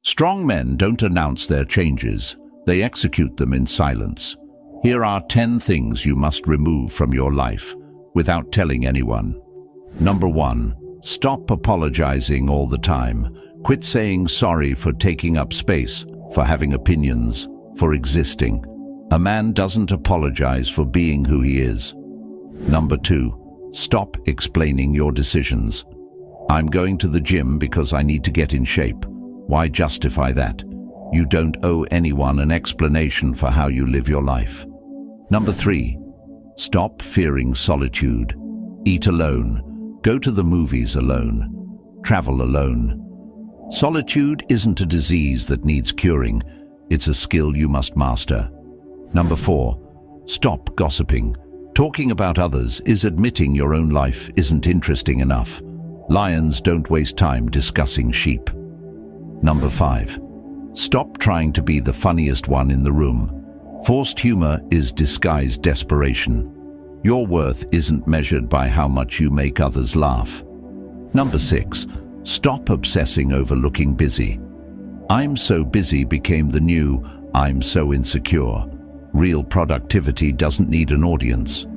Strong men don't announce their changes, they execute them in silence. Here are 10 things you must remove from your life without telling anyone. Number 1. Stop apologizing all the time. Quit saying sorry for taking up space, for having opinions, for existing. A man doesn't apologize for being who he is. Number 2. Stop explaining your decisions. I'm going to the gym because I need to get in shape. Why justify that? You don't owe anyone an explanation for how you live your life. Number 3. Stop fearing solitude. Eat alone. Go to the movies alone. Travel alone. Solitude isn't a disease that needs curing. It's a skill you must master. Number 4. Stop gossiping. Talking about others is admitting your own life isn't interesting enough. Lions don't waste time discussing sheep. Number 5. Stop trying to be the funniest one in the room. Forced humor is disguised desperation. Your worth isn't measured by how much you make others laugh. Number 6. Stop obsessing over looking busy. I'm so busy became the new I'm so insecure. Real productivity doesn't need an audience.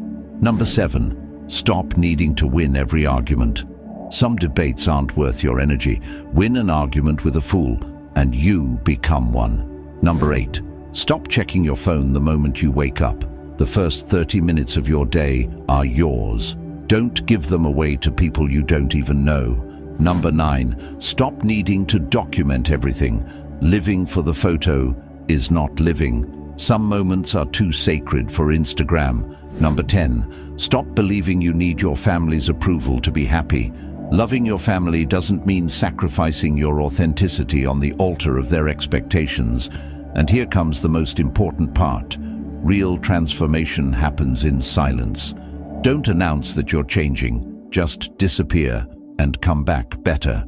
Number 7. Stop needing to win every argument. Some debates aren't worth your energy. Win an argument with a fool, and you become one. Number 8. Stop checking your phone the moment you wake up. The first 30 minutes of your day are yours. Don't give them away to people you don't even know. Number 9. Stop needing to document everything. Living for the photo is not living. Some moments are too sacred for Instagram. Number 10. Stop believing you need your family's approval to be happy. Loving your family doesn't mean sacrificing your authenticity on the altar of their expectations. And here comes the most important part. Real transformation happens in silence. Don't announce that you're changing. Just disappear and come back better.